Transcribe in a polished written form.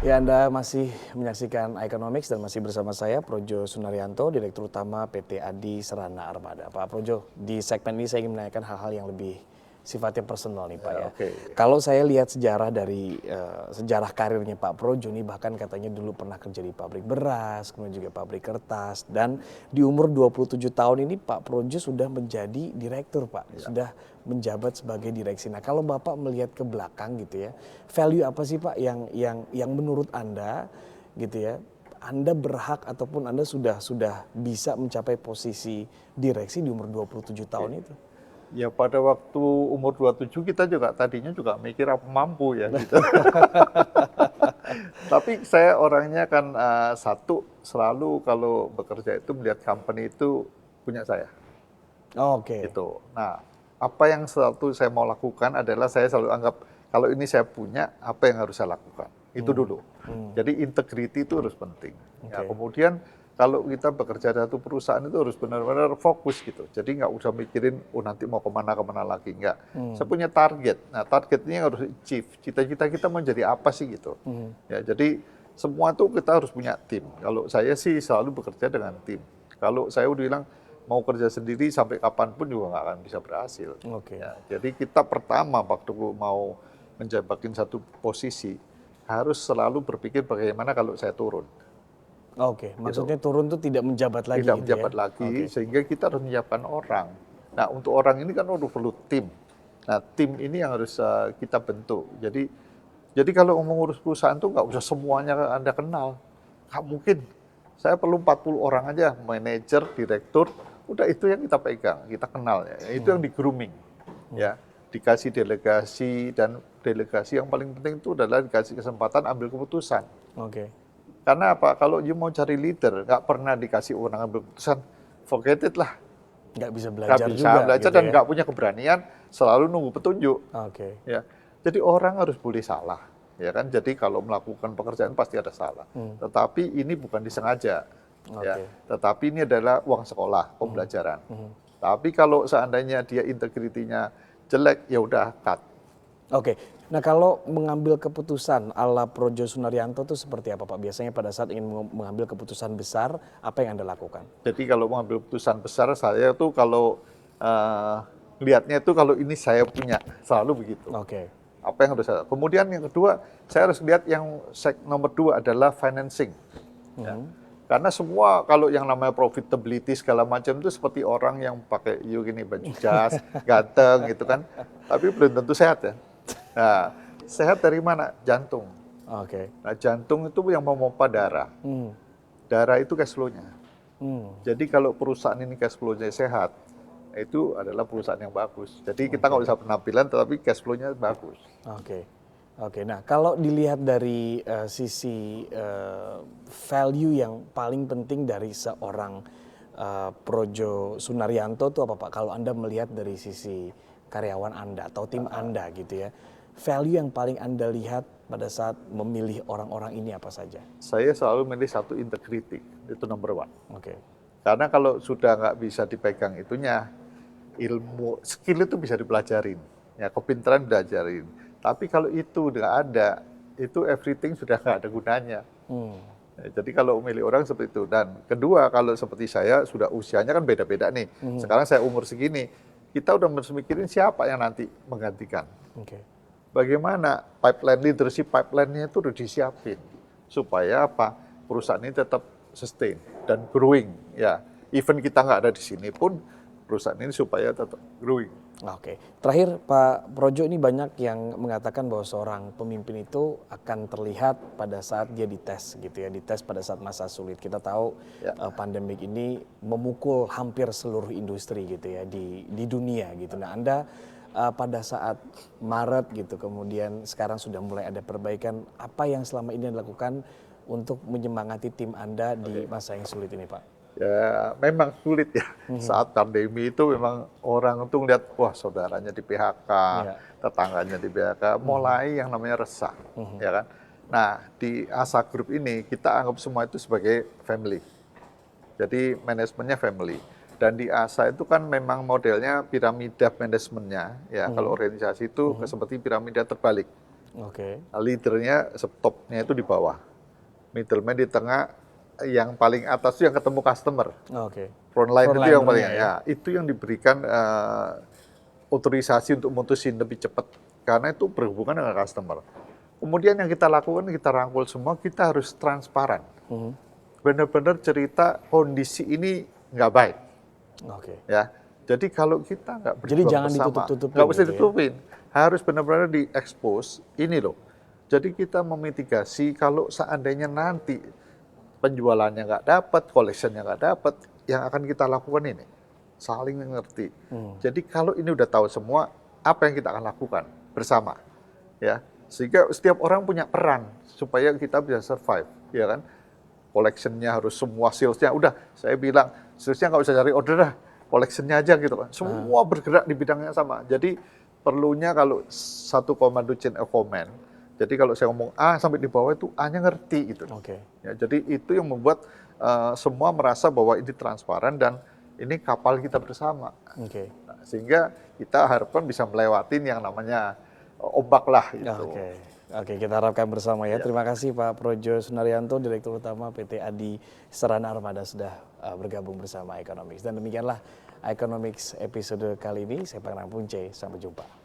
Ya, Anda masih menyaksikan Economics dan masih bersama saya, Projo Sunaryanto, Direktur Utama PT Adi Serana Armada. Pak Projo, di segmen ini saya ingin menanyakan hal-hal yang lebih sifatnya personal nih Pak ya. Oke. Kalau saya lihat sejarah dari sejarah karirnya Pak Projo nih, bahkan katanya dulu pernah kerja di pabrik beras, kemudian juga pabrik kertas, dan di umur 27 tahun ini Pak Projo sudah menjadi direktur Pak, sudah menjabat sebagai direksi. Nah, kalau Bapak melihat ke belakang gitu ya, value apa sih Pak yang menurut Anda gitu ya, Anda berhak ataupun Anda sudah bisa mencapai posisi direksi di umur 27 tahun itu? Ya pada waktu umur 27 kita juga tadinya juga mikir apa mampu ya gitu. Tapi saya orangnya kan satu selalu kalau bekerja itu melihat company itu punya saya Oke. gitu. Nah, apa yang satu saya mau lakukan adalah saya selalu anggap kalau ini saya punya apa yang harus saya lakukan. Itu dulu. Jadi integrity itu harus penting. Ya, Oke. kemudian kalau kita bekerja di satu perusahaan itu harus benar-benar fokus gitu. Jadi nggak usah mikirin, oh nanti mau kemana lagi. Nggak. Saya punya target. Nah target ini harus achieve. Cita-cita kita mau jadi apa sih gitu. Ya, jadi semua tuh kita harus punya tim. Kalau saya sih selalu bekerja dengan tim. Kalau saya udah bilang mau kerja sendiri sampai kapanpun juga nggak akan bisa berhasil. Oke. Ya, jadi kita pertama waktu mau menjabatin satu posisi, harus selalu berpikir bagaimana kalau saya turun. Oke, Gitu. maksudnya turun tuh tidak menjabat lagi Tidak gitu ya? menjabat lagi, Oke. sehingga kita harus menyiapkan orang. Nah, untuk orang ini kan perlu tim. Nah, tim ini yang harus kita bentuk. Jadi kalau mengurus perusahaan tuh nggak usah semuanya Anda kenal. Nggak mungkin. Saya perlu 40 orang aja, manajer, direktur, udah itu yang kita pegang, kita kenal. Ya. Itu yang di grooming. Ya, dikasih delegasi, dan delegasi yang paling penting itu adalah dikasih kesempatan ambil keputusan. Oke. Karena apa? Kalau you mau cari leader, nggak pernah dikasih orang ambil keputusan, forget it lah. Nggak bisa Nggak belajar bisa juga belajar gitu dan ya? nggak punya keberanian, selalu nunggu petunjuk. Oke. Ya, jadi orang harus boleh salah, ya kan? Jadi kalau melakukan pekerjaan pasti ada salah. Tetapi ini bukan disengaja, ya. Oke. Tetapi ini adalah uang sekolah, pembelajaran. Tapi kalau seandainya dia integritinya jelek, ya udah cut. Oke. Nah, kalau mengambil keputusan ala Projo Sunaryanto itu seperti apa Pak? Biasanya pada saat ingin mengambil keputusan besar, apa yang Anda lakukan? Jadi kalau mengambil keputusan besar, saya tuh kalau lihatnya itu kalau ini saya punya, selalu begitu. Oke. Apa yang harus saya. Kemudian yang kedua, saya harus lihat yang nomor dua adalah financing. Ya. Karena semua kalau yang namanya profitability segala macam itu seperti orang yang pakai gini baju jas, ganteng gitu kan. Tapi belum tentu sehat ya. Nah, sehat dari mana? Jantung. Oke. Nah, jantung itu yang memompa darah. Darah itu cash flow-nya. Jadi kalau perusahaan ini cash flow-nya sehat, itu adalah perusahaan yang bagus. Jadi kita nggak usah penampilan, tetapi cash flow-nya bagus. Oke. Oke. Nah, kalau dilihat dari sisi value yang paling penting dari seorang Projo Sunaryanto itu apa Pak? Kalau Anda melihat dari sisi karyawan Anda atau tim Anda gitu ya. Value yang paling Anda lihat pada saat memilih orang-orang ini apa saja? Saya selalu milih satu integrity, itu number one. Oke. Karena kalau sudah nggak bisa dipegang itunya, ilmu, skill itu bisa dipelajarin. Ya, kepintaran diajarin. Tapi kalau itu nggak ada, itu everything sudah nggak ada gunanya. Ya, jadi kalau milih orang seperti itu. Dan kedua, kalau seperti saya, sudah usianya kan beda-beda nih. Sekarang saya umur segini, kita udah harus mikirin siapa yang nanti menggantikan. Oke. Bagaimana pipeline leadership pipeline-nya itu udah disiapin supaya apa perusahaan ini tetap sustain dan growing ya. Even kita nggak ada di sini pun perusahaan ini supaya tetap growing. Oke, terakhir Pak Projo, ini banyak yang mengatakan bahwa seorang pemimpin itu akan terlihat pada saat dia dites gitu ya, dites pada saat masa sulit. Kita tahu Ya. pandemik ini memukul hampir seluruh industri gitu ya di dunia gitu. Nah, Anda pada saat Maret gitu, kemudian sekarang sudah mulai ada perbaikan. Apa yang selama ini dilakukan untuk menyemangati tim Anda di masa yang sulit ini, Pak? Ya, memang sulit ya. Saat pandemi itu memang orang tuh ngeliat, wah saudaranya di PHK, Iya. tetangganya di PHK, mulai yang namanya resah, ya kan. Nah, di ASA Group ini kita anggap semua itu sebagai family. Jadi manajemennya family. Dan di ASA itu kan memang modelnya piramida manajemennya, ya kalau organisasi itu seperti piramida terbalik. Oke. Leadernya stopnya itu di bawah, middleman di tengah, yang paling atas itu yang ketemu customer. Oke. Frontline itu yang paling, Frontlinernya ya. itu yang diberikan otorisasi untuk mutusin lebih cepat, karena itu berhubungan dengan customer. Kemudian yang kita lakukan, kita rangkul semua, kita harus transparan. Benar-benar cerita kondisi ini nggak baik. Oke. Ya, jadi kalau kita nggak Jadi berjuang jangan bersama, ditutup-tutupin nggak bisa gitu ya. ditutupin. Harus benar-benar diekspos, ini loh. Jadi kita memitigasi kalau seandainya nanti penjualannya nggak dapat, collectionnya nggak dapat, yang akan kita lakukan ini saling mengerti. Jadi kalau ini udah tahu semua, apa yang kita akan lakukan bersama, ya. Sehingga setiap orang punya peran supaya kita bisa survive, ya kan? Collectionnya harus semua, salesnya udah, saya bilang salesnya nggak usah cari order dah, collectionnya aja gitu kan. Semua bergerak di bidangnya sama. Jadi perlunya kalau satu komando chain of command, jadi kalau saya ngomong A sampai di bawah itu A-nya ngerti gitu. Oke. Ya, jadi itu yang membuat semua merasa bahwa ini transparan dan ini kapal kita bersama. Oke. Nah, sehingga kita harapkan bisa melewatin yang namanya ombak lah gitu. Oke. Oke, kita harapkan bersama ya. Terima kasih Pak Projo Sunaryanto, Direktur Utama PT Adi Serana Armada sudah bergabung bersama Economics. Dan demikianlah Economics episode kali ini. Saya Pangeran Punce, sampai jumpa.